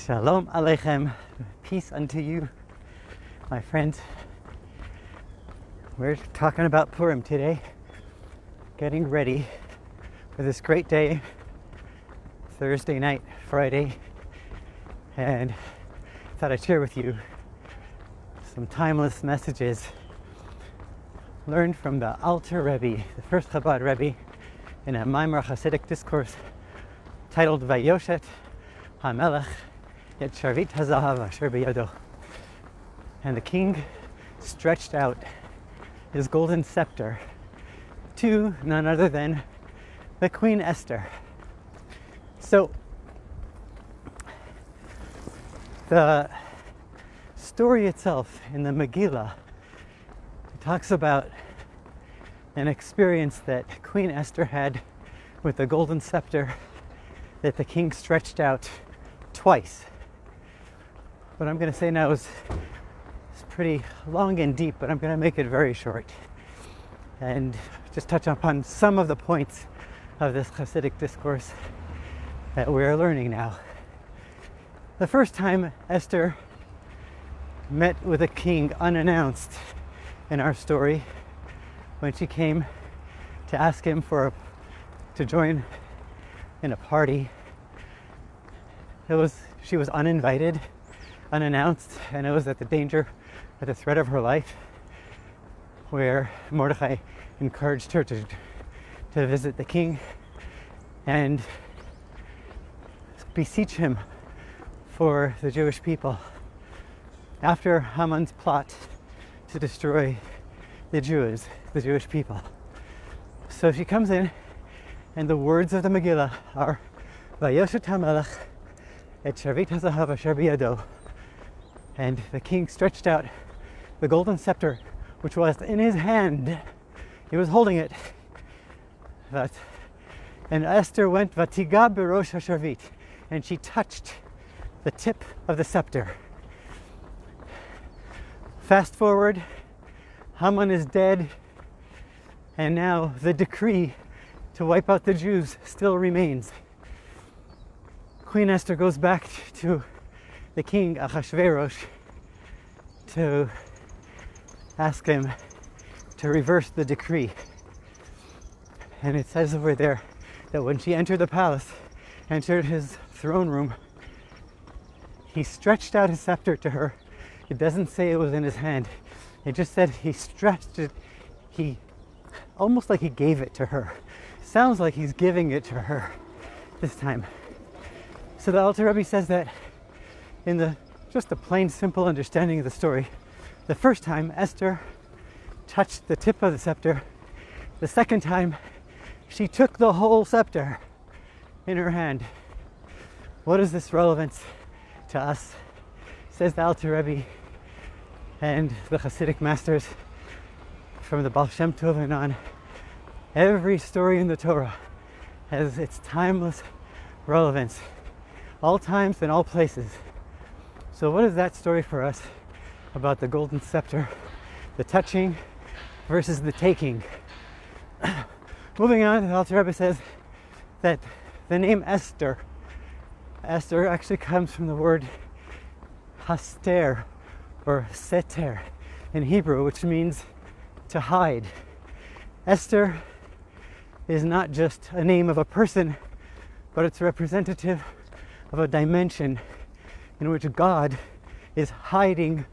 Shalom Aleichem, peace unto you, my friends. We're talking about Purim today, getting ready for this great day, Thursday night, Friday, and I thought I'd share with you some timeless messages learned from the Alter Rebbe, the first Chabad Rebbe, in a Maimar Hasidic discourse titled Vayoshet HaMelech Et Sharvit HaZahav Asher B'Yado. And the king stretched out his golden scepter to none other than the Queen Esther. So the story itself in the Megillah talks about an experience that Queen Esther had with the golden scepter that the king stretched out twice. What I'm going to say now is pretty long and deep, but I'm going to make it very short and just touch upon some of the points of this Hasidic discourse that we're learning now. The first time Esther met with a king unannounced in our story, when she came to ask him to join in a party, she was uninvited, unannounced, and it was at the threat of her life, where Mordechai encouraged her to visit the king and beseech him for the Jewish people after Haman's plot to destroy the Jewish people. So she comes in, and the words of the Megillah are Vayoshet HaMelech Et Sharvit HaZahav Asher B'Yado. And the king stretched out the golden scepter, which was in his hand. He was holding it. And Esther went Vatiga B'Rosh HaSharvit, and she touched the tip of the scepter. Fast forward, Haman is dead, and now the decree to wipe out the Jews still remains. Queen Esther goes back to the king Achashverosh to ask him to reverse the decree. And it says over there that when she entered the palace, entered his throne room, he stretched out his scepter to her. It doesn't say it was in his hand. It just said he stretched it, almost like he gave it to her. Sounds like he's giving it to her this time. So the Alter Rebbe says that in just the plain, simple understanding of the story, the first time Esther touched the tip of the scepter, the second time she took the whole scepter in her hand. What is this relevance to us? Says the Alter Rebbe and the Hasidic masters from the Baal Shem Tov and on. Every story in the Torah has its timeless relevance, all times and all places. So what is that story for us about the golden scepter, the touching versus the taking? Moving on, the Alter Rebbe says that the name Esther actually comes from the word Haster or Seter in Hebrew, which means to hide. Esther is not just a name of a person, but it's representative of a dimension in which God is hiding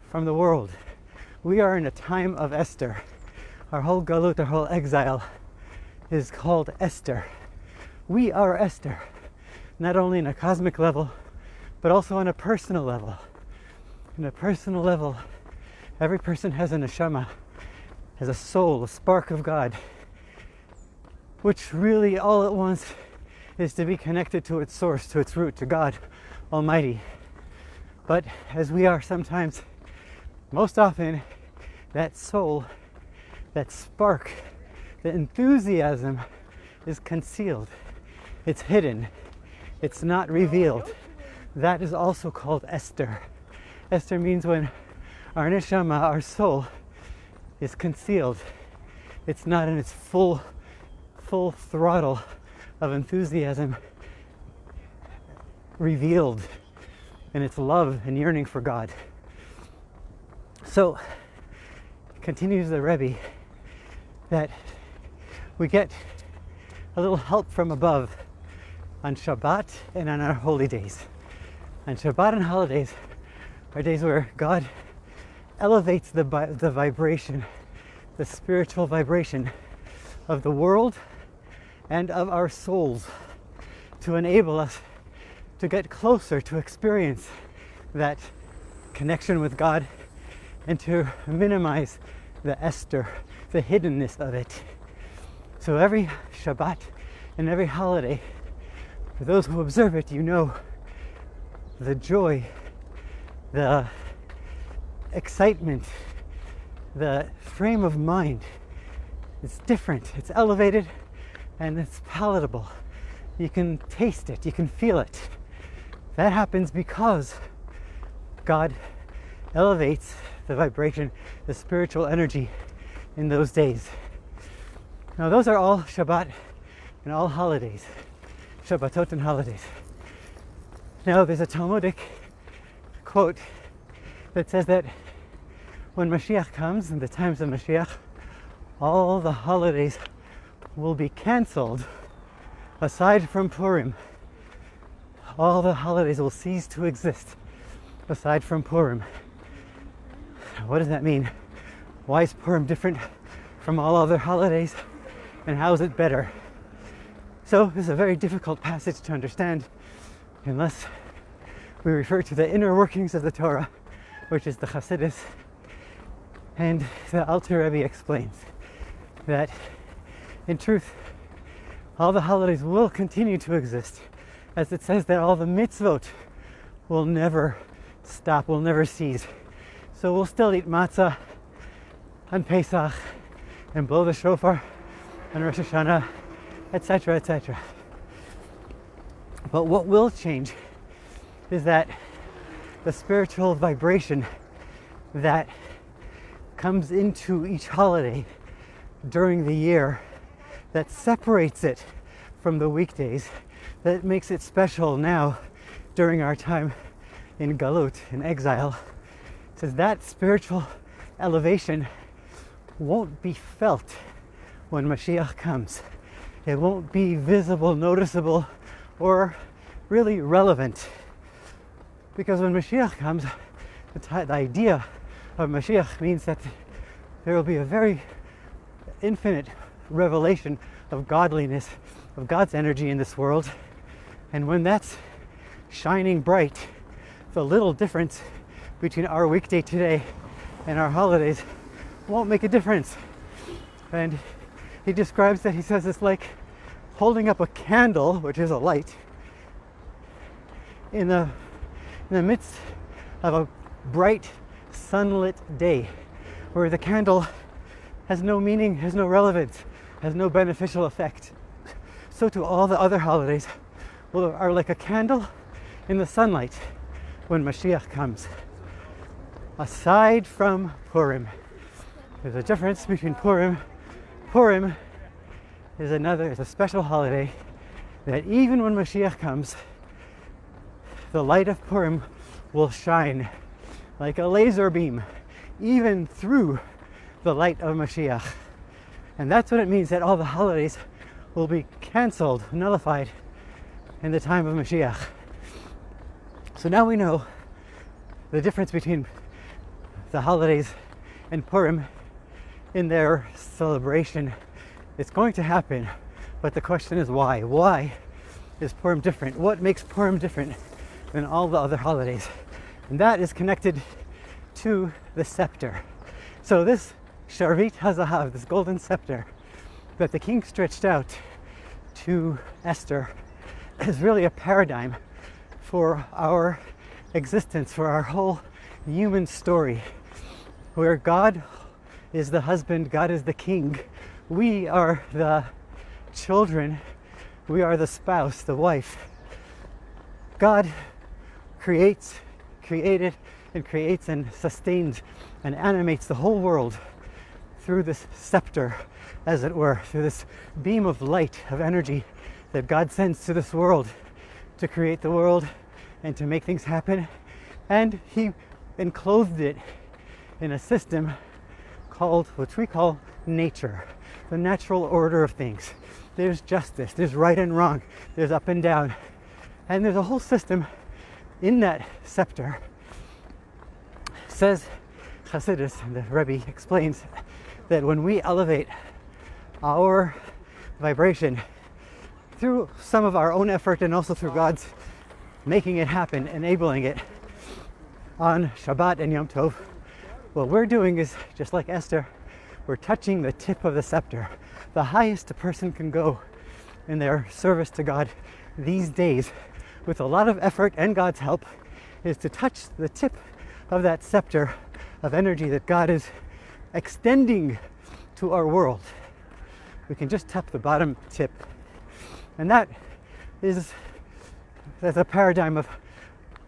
from the world. We are in a time of Esther. Our whole galut, our whole exile is called Esther. We are Esther, not only on a cosmic level, but also on a personal level. On a personal level, every person has a neshama, has a soul, a spark of God, which really all it wants is to be connected to its source, to its root, to God Almighty. But as we are sometimes, most often, that soul, that spark, the enthusiasm is concealed. It's hidden. It's not revealed. That is also called Esther. Esther means when our neshama, our soul, is concealed. It's not in its full throttle of enthusiasm revealed. and its love and yearning for God. So, continues the Rebbe, that we get a little help from above on Shabbat and on our holy days. On Shabbat and holidays are days where God elevates the vibration, the spiritual vibration of the world and of our souls, to enable us to get closer, to experience that connection with God, and to minimize the Esther, the hiddenness of it. So every Shabbat and every holiday, for those who observe it, you know the joy, the excitement, the frame of mind. It's different, it's elevated, and it's palatable. You can taste it, you can feel it. That happens because God elevates the vibration, the spiritual energy in those days. Now those are all Shabbat and all holidays, Shabbatot and holidays. Now there's a Talmudic quote that says that when Mashiach comes, in the times of Mashiach, all the holidays will be cancelled aside from Purim. All the holidays will cease to exist aside from Purim. What does that mean? Why is Purim different from all other holidays? And how is it better? So this is a very difficult passage to understand unless we refer to the inner workings of the Torah, which is the Chassidus. And the Alter Rebbe explains that in truth, all the holidays will continue to exist, as it says that all the mitzvot will never stop, will never cease. So we'll still eat matzah on Pesach and blow the shofar on Rosh Hashanah, etc., etc. But what will change is that the spiritual vibration that comes into each holiday during the year, that separates it from the weekdays, that makes it special now during our time in Galut, in exile, says that spiritual elevation won't be felt when Mashiach comes. It won't be visible, noticeable, or really relevant. Because when Mashiach comes, the idea of Mashiach means that there will be a very infinite revelation of godliness, of God's energy in this world. And when that's shining bright, the little difference between our weekday today and our holidays won't make a difference. And he describes that, he says it's like holding up a candle, which is a light, in the midst of a bright sunlit day, where the candle has no meaning, has no relevance, has no beneficial effect. So too all the other holidays are like a candle in the sunlight when Mashiach comes. Aside from Purim. There's a difference between Purim. Purim is a special holiday that even when Mashiach comes, the light of Purim will shine like a laser beam, even through the light of Mashiach. And that's what it means that all the holidays will be cancelled, nullified in the time of Mashiach. So now we know the difference between the holidays and Purim in their celebration. It's going to happen, but the question is why? Why is Purim different? What makes Purim different than all the other holidays? And that is connected to the scepter. So this Sharvit HaZahav, this golden scepter that the king stretched out to Esther, is really a paradigm for our existence, for our whole human story, where God is the husband, God is the king, we are the children, we are the spouse, the wife. God created and creates and sustains and animates the whole world through this scepter, as it were, through this beam of light, of energy that God sends to this world to create the world and to make things happen And he enclosed it in a system called, which we call nature, the natural order of things. There's justice, there's right and wrong, there's up and down. And there's a whole system in that scepter. Says Hasidus, the Rebbe explains that when we elevate our vibration through some of our own effort and also through God's making it happen, enabling it on Shabbat and Yom Tov, what we're doing is, just like Esther, we're touching the tip of the scepter. The highest a person can go in their service to God these days, with a lot of effort and God's help, is to touch the tip of that scepter of energy that God is extending to our world. We can just tap the bottom tip. And that's a paradigm of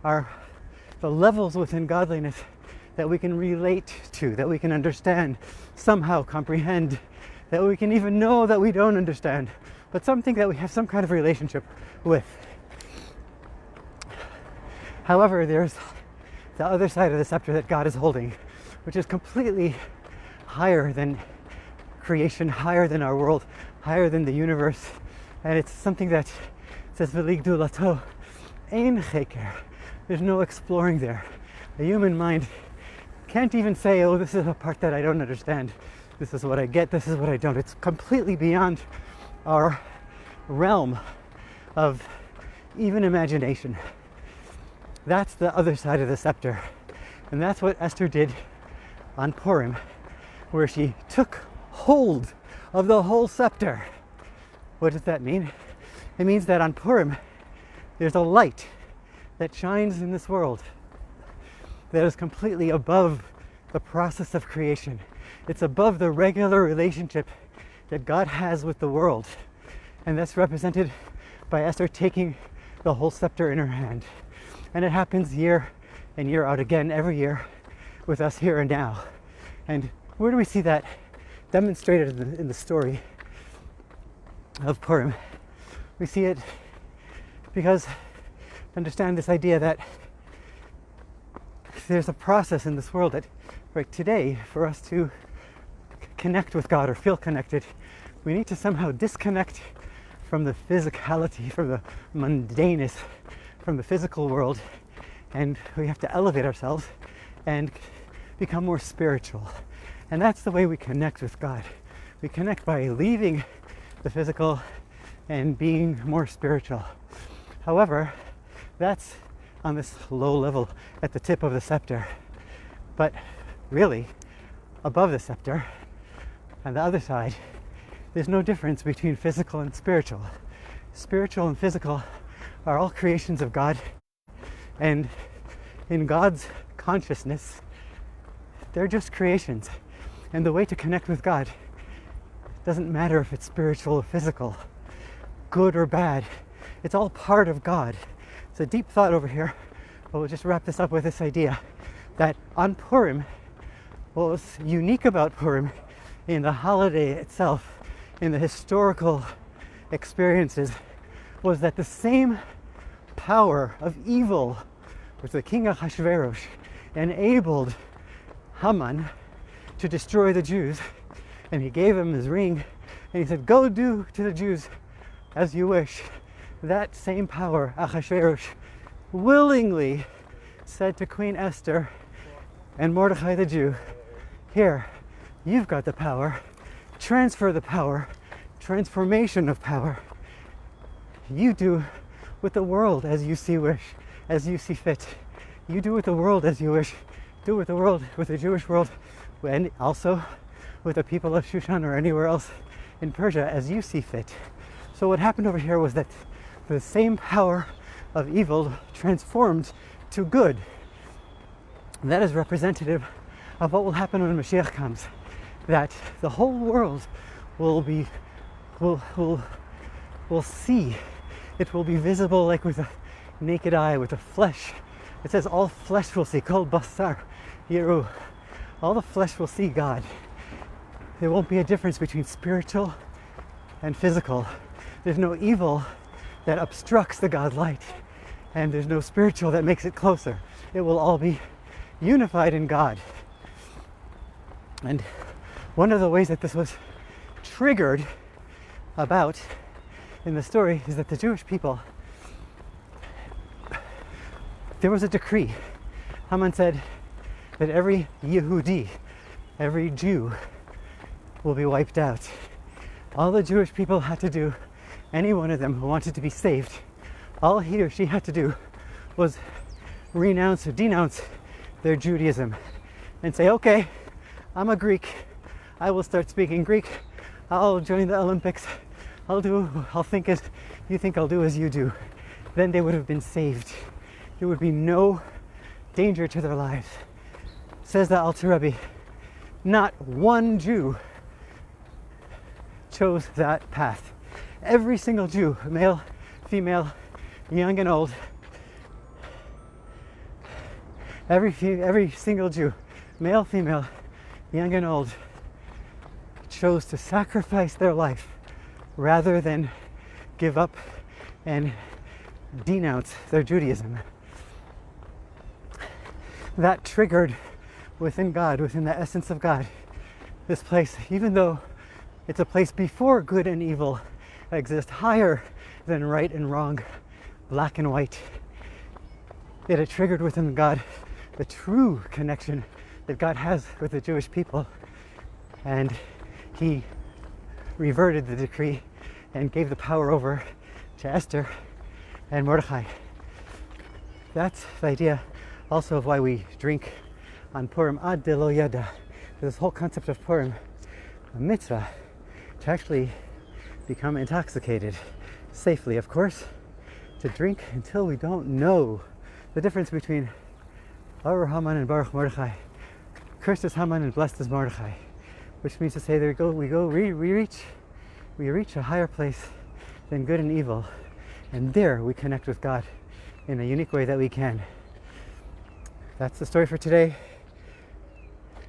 the levels within godliness that we can relate to, that we can understand, somehow comprehend, that we can even know that we don't understand, but something that we have some kind of relationship with. However, there's the other side of the scepter that God is holding, which is completely higher than creation, higher than our world, higher than the universe. And it's something that says, V'ligdu lato ein cheker. There's no exploring there. The human mind can't even say, oh, this is a part that I don't understand. This is what I get, this is what I don't. It's completely beyond our realm of even imagination. That's the other side of the scepter. And that's what Esther did on Purim, where she took hold of the whole scepter. What does that mean? It means that on Purim, there's a light that shines in this world that is completely above the process of creation. It's above the regular relationship that God has with the world. And that's represented by Esther taking the whole scepter in her hand. And it happens year in, year out again, every year with us here and now. And where do we see that demonstrated in the story of Purim? We see it because understand this idea that there's a process in this world that right today, for us to connect with God or feel connected, we need to somehow disconnect from the physicality, from the mundaneness, from the physical world, and we have to elevate ourselves and become more spiritual. And that's the way we connect with God. We connect by leaving the physical and being more spiritual. However, that's on this low level at the tip of the scepter. But really, above the scepter, on the other side, there's no difference between physical and spiritual. Spiritual and physical are all creations of God, and in God's consciousness, they're just creations. And the way to connect with God doesn't matter if it's spiritual or physical, good or bad. It's all part of God. It's a deep thought over here, but we'll just wrap this up with this idea that on Purim, what was unique about Purim in the holiday itself, in the historical experiences, was that the same power of evil, which the king Ahasuerus enabled Haman to destroy the Jews, and he gave him his ring, and he said, go do to the Jews as you wish. That same power, Ahasuerus willingly said to Queen Esther and Mordecai the Jew, here, you've got the power, transfer the power, transformation of power. You do with the world as you see fit. You do with the world as you wish. Do with the world, with the Jewish world, and also with the people of Shushan or anywhere else in Persia as you see fit. So what happened over here was that the same power of evil transformed to good. And that is representative of what will happen when Mashiach comes. That the whole world will see. It will be visible like with a naked eye, with the flesh. It says all flesh will see. Kol basar yiru. All the flesh will see God. There won't be a difference between spiritual and physical. There's no evil that obstructs the God light. and there's no spiritual that makes it closer. It will all be unified in God. And one of the ways that this was triggered about in the story is that the Jewish people, there was a decree. Haman said that every Yehudi, every Jew, will be wiped out. All the Jewish people had to do, any one of them who wanted to be saved, all he or she had to do was renounce or denounce their Judaism and say, okay, I'm a Greek, I will start speaking Greek, I'll join the Olympics, I'll think as you think, I'll do as you do. Then they would have been saved. There would be no danger to their lives. Says the Alter Rebbe, not one Jew chose that path. Every single Jew, male, female, young and old, every single Jew, male, female, young and old, chose to sacrifice their life rather than give up and denounce their Judaism. That triggered within God, within the essence of God, this place, even though it's a place before good and evil exist, higher than right and wrong, black and white, it had triggered within God the true connection that God has with the Jewish people. And he reverted the decree and gave the power over to Esther and Mordechai. That's the idea also of why we drink on Purim ad de lo yada. This whole concept of Purim, a mitzvah, to actually become intoxicated, safely of course, to drink until we don't know the difference between Baruch Haman and Baruch Mordechai, cursed is Haman and blessed is Mordechai, which means to say that we reach a higher place than good and evil, and there we connect with God in a unique way that we can. That's the story for today.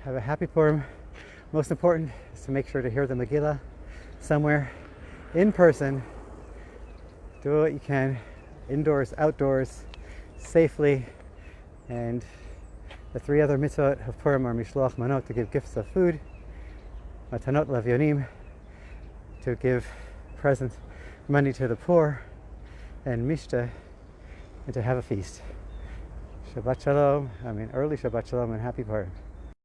Have a happy Purim. Most important is to make sure to hear the Megillah somewhere in person. Do what you can, indoors, outdoors, safely. And the three other mitzvot of Purim are Mishloach Manot, to give gifts of food, Matanot Lavyonim, to give presents, money to the poor, and Mishta, and to have a feast. Shabbat Shalom, early Shabbat Shalom and happy Purim.